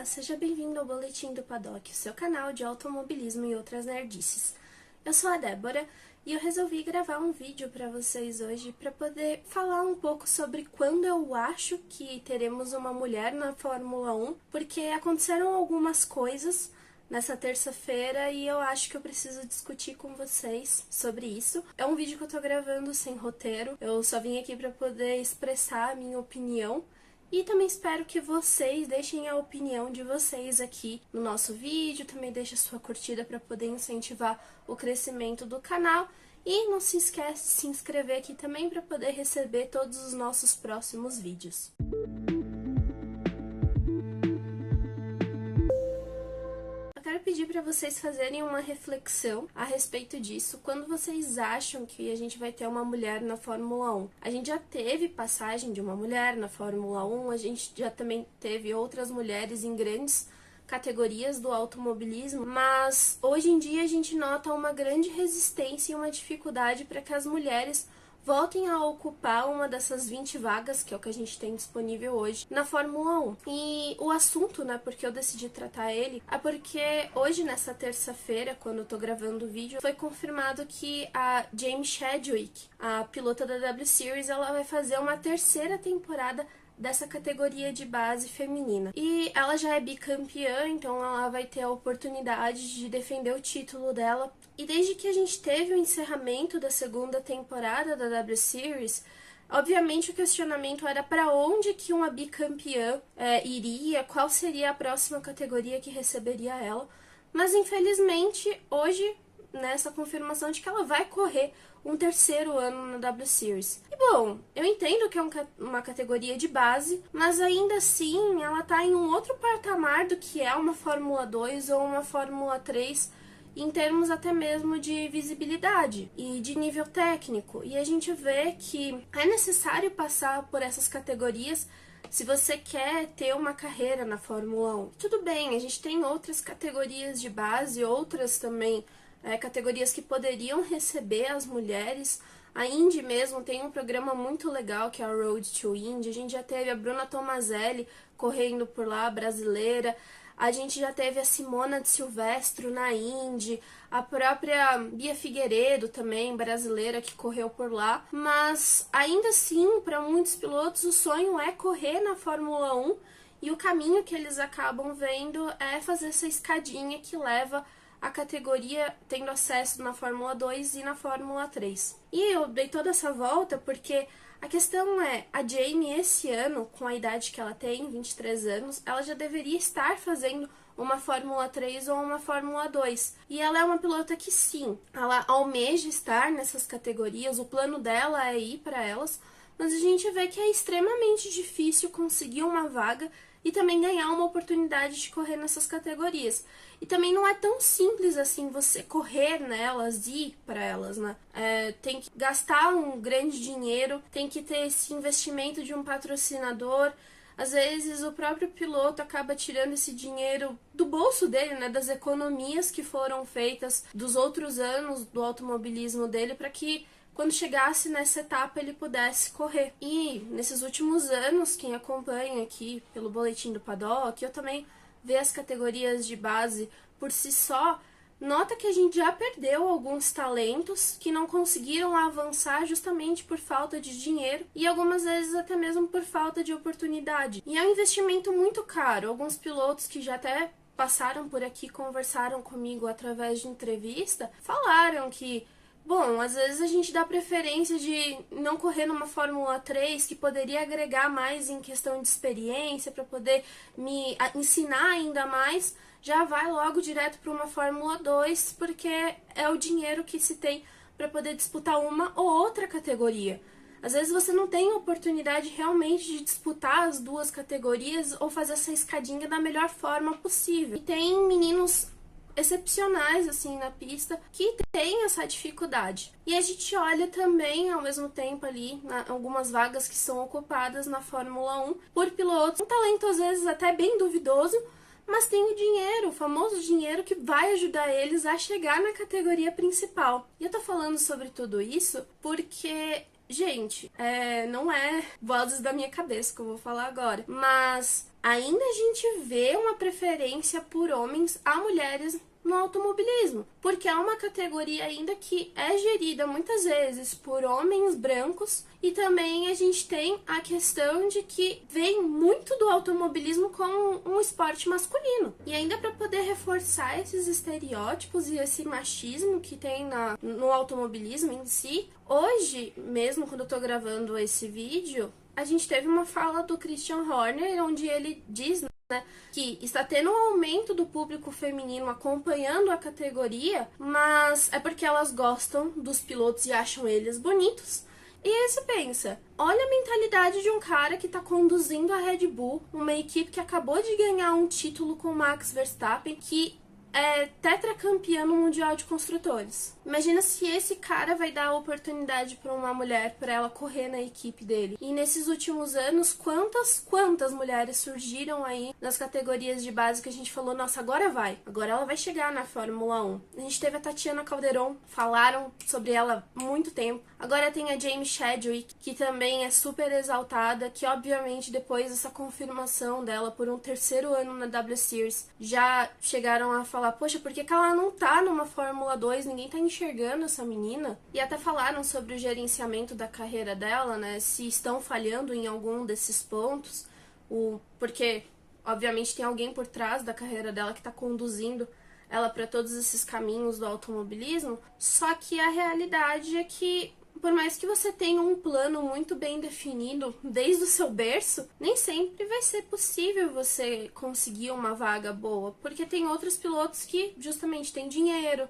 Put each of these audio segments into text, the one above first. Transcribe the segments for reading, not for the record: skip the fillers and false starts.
seja bem-vindo ao Boletim do Paddock, seu canal de automobilismo e outras nerdices. Eu sou a Débora e eu resolvi gravar um vídeo para vocês hoje para poder falar um pouco sobre quando eu acho que teremos uma mulher na Fórmula 1, porque aconteceram algumas coisas nessa terça-feira e eu acho que eu preciso discutir com vocês sobre isso. É um vídeo que eu tô gravando sem roteiro, eu só vim aqui para poder expressar a minha opinião. E também espero que vocês deixem a opinião de vocês aqui no nosso vídeo, também deixe a sua curtida para poder incentivar o crescimento do canal. E não se esquece de se inscrever aqui também para poder receber todos os nossos próximos vídeos. Quero pedir para vocês fazerem uma reflexão a respeito disso. Quando vocês acham que a gente vai ter uma mulher na Fórmula 1? A gente já teve passagem de uma mulher na Fórmula 1, a gente já também teve outras mulheres em grandes categorias do automobilismo, mas hoje em dia a gente nota uma grande resistência e uma dificuldade para que as mulheres voltem a ocupar uma dessas 20 vagas, que é o que a gente tem disponível hoje, na Fórmula 1. E o assunto, né, porque eu decidi tratar ele, é porque hoje, nessa terça-feira, quando eu tô gravando o vídeo, foi confirmado que a Jamie Chadwick, a pilota da W Series, ela vai fazer uma terceira temporada dessa categoria de base feminina. E ela já é bicampeã, então ela vai ter a oportunidade de defender o título dela. E desde que a gente teve o encerramento da segunda temporada da W Series, obviamente o questionamento era para onde que uma bicampeã iria, qual seria a próxima categoria que receberia ela. Mas infelizmente hoje, nessa confirmação de que ela vai correr um terceiro ano na W Series. E bom, eu entendo que é uma categoria de base, mas ainda assim ela tá em um outro patamar do que é uma Fórmula 2 ou uma Fórmula 3, em termos até mesmo de visibilidade e de nível técnico. E a gente vê que é necessário passar por essas categorias se você quer ter uma carreira na Fórmula 1. Tudo bem, a gente tem outras categorias de base, outras também categorias que poderiam receber as mulheres. A Indy mesmo tem um programa muito legal que é a Road to Indy. A gente já teve a Bruna Tomazelli correndo por lá, brasileira. A gente já teve a Simona de Silvestro na Indy, a própria Bia Figueiredo também, brasileira, que correu por lá. Mas ainda assim, para muitos pilotos, o sonho é correr na Fórmula 1 e o caminho que eles acabam vendo é fazer essa escadinha que leva a categoria tendo acesso na Fórmula 2 e na Fórmula 3. E eu dei toda essa volta porque a questão é, a Jamie esse ano, com a idade que ela tem, 23 anos, ela já deveria estar fazendo uma Fórmula 3 ou uma Fórmula 2. E ela é uma pilota que sim, ela almeja estar nessas categorias, o plano dela é ir para elas, mas a gente vê que é extremamente difícil conseguir uma vaga e também ganhar uma oportunidade de correr nessas categorias. E também não é tão simples assim você correr nelas e ir para elas, né? Tem que gastar um grande dinheiro, tem que ter esse investimento de um patrocinador. Às vezes o próprio piloto acaba tirando esse dinheiro do bolso dele, né? Das economias que foram feitas dos outros anos do automobilismo dele para que quando chegasse nessa etapa ele pudesse correr. E nesses últimos anos, quem acompanha aqui pelo Boletim do Paddock, eu também vê as categorias de base por si só, nota que a gente já perdeu alguns talentos que não conseguiram avançar justamente por falta de dinheiro e algumas vezes até mesmo por falta de oportunidade. E é um investimento muito caro. Alguns pilotos que já até passaram por aqui, conversaram comigo através de entrevista, falaram que bom, às vezes a gente dá preferência de não correr numa Fórmula 3, que poderia agregar mais em questão de experiência, para poder me ensinar ainda mais, já vai logo direto para uma Fórmula 2, porque é o dinheiro que se tem para poder disputar uma ou outra categoria. Às vezes você não tem a oportunidade realmente de disputar as duas categorias ou fazer essa escadinha da melhor forma possível. E tem meninos excepcionais assim na pista que tem essa dificuldade. E a gente olha também ao mesmo tempo ali algumas vagas que são ocupadas na Fórmula 1 por pilotos, um talento às vezes até bem duvidoso, mas tem o dinheiro, o famoso dinheiro que vai ajudar eles a chegar na categoria principal. E eu tô falando sobre tudo isso porque, gente, não é vozes da minha cabeça que eu vou falar agora, mas ainda a gente vê uma preferência por homens a mulheres no automobilismo, porque é uma categoria ainda que é gerida muitas vezes por homens brancos, e também a gente tem a questão de que vem muito do automobilismo como um esporte masculino. E ainda para poder reforçar esses estereótipos e esse machismo que tem no automobilismo em si, hoje, mesmo quando eu tô gravando esse vídeo, a gente teve uma fala do Christian Horner, onde ele diz, né, que está tendo um aumento do público feminino acompanhando a categoria, mas é porque elas gostam dos pilotos e acham eles bonitos. E aí você pensa, olha a mentalidade de um cara que está conduzindo a Red Bull, uma equipe que acabou de ganhar um título com Max Verstappen, que é tetracampeão no Mundial de Construtores. Imagina se esse cara vai dar a oportunidade para uma mulher, para ela correr na equipe dele. E nesses últimos anos, quantas mulheres surgiram aí nas categorias de base que a gente falou, nossa, agora ela vai chegar na Fórmula 1. A gente teve a Tatiana Calderon, falaram sobre ela há muito tempo. Agora tem a Jamie Chadwick, que também é super exaltada, que obviamente depois dessa confirmação dela por um terceiro ano na W Series, já chegaram a falar, poxa, por que ela não tá numa Fórmula 2? Ninguém tá enxergando essa menina. E até falaram sobre o gerenciamento da carreira dela, né? Se estão falhando em algum desses pontos. Porque, obviamente, tem alguém por trás da carreira dela que tá conduzindo ela para todos esses caminhos do automobilismo. Só que a realidade é que, por mais que você tenha um plano muito bem definido desde o seu berço, nem sempre vai ser possível você conseguir uma vaga boa, porque tem outros pilotos que justamente têm dinheiro,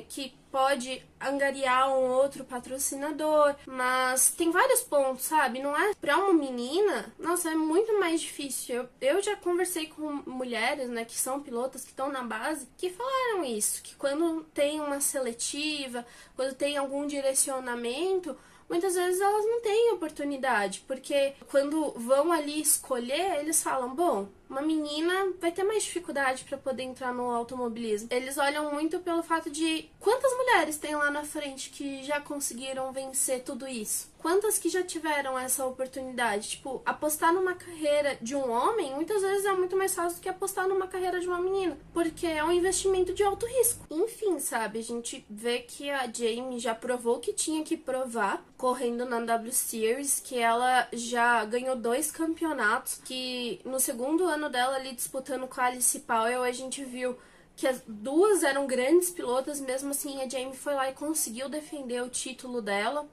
que pode angariar um outro patrocinador, mas tem vários pontos, sabe? Não é pra uma menina, nossa, é muito mais difícil. Eu já conversei com mulheres, né, que são pilotas, que estão na base, que falaram isso, que quando tem uma seletiva, quando tem algum direcionamento, muitas vezes elas não têm oportunidade, porque quando vão ali escolher, eles falam, bom, uma menina vai ter mais dificuldade para poder entrar no automobilismo. Eles olham muito pelo fato de quantas mulheres tem lá na frente que já conseguiram vencer tudo isso. Quantas que já tiveram essa oportunidade? Tipo, apostar numa carreira de um homem, muitas vezes é muito mais fácil do que apostar numa carreira de uma menina, porque é um investimento de alto risco. Enfim, sabe, a gente vê que a Jamie já provou que tinha que provar, correndo na W Series, que ela já ganhou 2 campeonatos, que no segundo ano dela ali disputando com a Alice Powell, a gente viu que as duas eram grandes pilotas, mesmo assim a Jamie foi lá e conseguiu defender o título dela.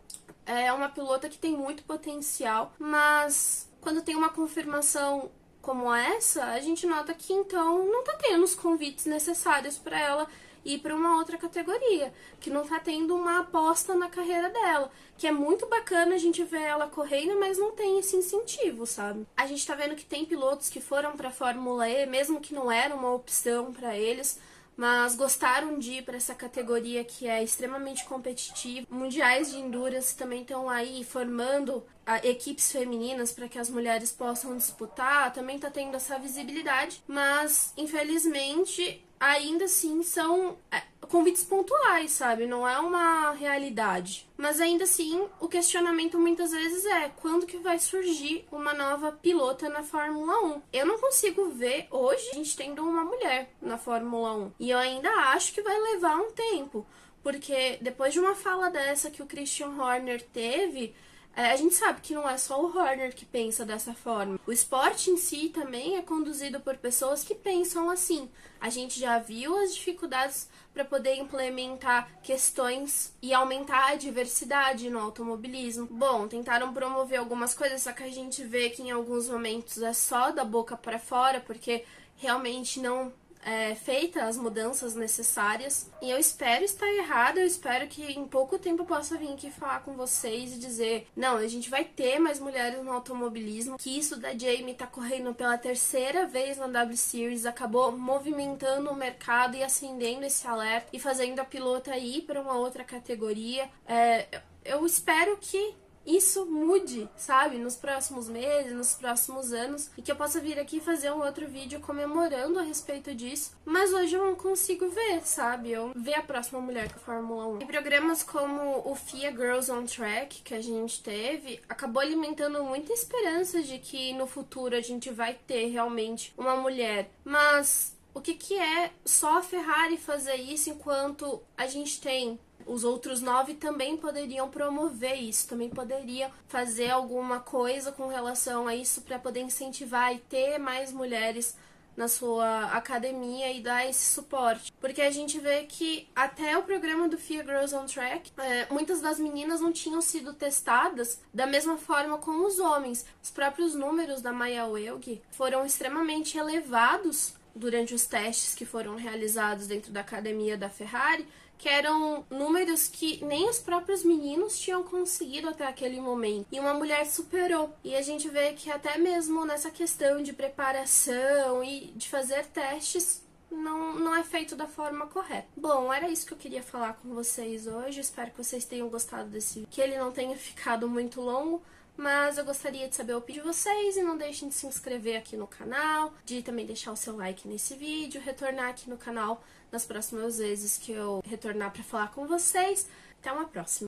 É uma pilota que tem muito potencial, mas quando tem uma confirmação como essa, a gente nota que então não tá tendo os convites necessários para ela ir para uma outra categoria, que não tá tendo uma aposta na carreira dela, que é muito bacana a gente ver ela correndo, mas não tem esse incentivo, sabe? A gente tá vendo que tem pilotos que foram para Fórmula E, mesmo que não era uma opção para eles, mas gostaram de ir para essa categoria que é extremamente competitiva. Mundiais de Endurance também estão aí formando equipes femininas para que as mulheres possam disputar, também tá tendo essa visibilidade, mas infelizmente ainda assim são convites pontuais, sabe? Não é uma realidade. Mas ainda assim, o questionamento muitas vezes é quando que vai surgir uma nova pilota na Fórmula 1? Eu não consigo ver hoje a gente tendo uma mulher na Fórmula 1. E eu ainda acho que vai levar um tempo. Porque depois de uma fala dessa que o Christian Horner teve, a gente sabe que não é só o Horner que pensa dessa forma. O esporte em si também é conduzido por pessoas que pensam assim. A gente já viu as dificuldades para poder implementar questões e aumentar a diversidade no automobilismo. Bom, tentaram promover algumas coisas, só que a gente vê que em alguns momentos é só da boca para fora, porque realmente não feita as mudanças necessárias. E eu espero estar errada, eu espero que em pouco tempo eu possa vir aqui falar com vocês e dizer, não, a gente vai ter mais mulheres no automobilismo, que isso da Jamie tá correndo pela terceira vez na W Series, acabou movimentando o mercado e acendendo esse alerta e fazendo a pilota ir para uma outra categoria. Eu espero que isso mude, sabe, nos próximos meses, nos próximos anos, e que eu possa vir aqui fazer um outro vídeo comemorando a respeito disso. Mas hoje eu não consigo ver, sabe, eu ver a próxima mulher da Fórmula 1. E programas como o FIA Girls on Track que a gente teve, acabou alimentando muita esperança de que no futuro a gente vai ter realmente uma mulher. Mas o que é só a Ferrari fazer isso enquanto a gente tem os outros 9 também poderiam promover isso, também poderiam fazer alguma coisa com relação a isso para poder incentivar e ter mais mulheres na sua academia e dar esse suporte. Porque a gente vê que até o programa do FIA Girls on Track, muitas das meninas não tinham sido testadas da mesma forma como os homens. Os próprios números da Maya Welg foram extremamente elevados durante os testes que foram realizados dentro da academia da Ferrari, que eram números que nem os próprios meninos tinham conseguido até aquele momento. E uma mulher superou. E a gente vê que até mesmo nessa questão de preparação e de fazer testes, não é feito da forma correta. Bom, era isso que eu queria falar com vocês hoje. Espero que vocês tenham gostado desse vídeo, que ele não tenha ficado muito longo. Mas eu gostaria de saber a opinião de vocês e não deixem de se inscrever aqui no canal, de também deixar o seu like nesse vídeo, retornar aqui no canal nas próximas vezes que eu retornar para falar com vocês. Até uma próxima!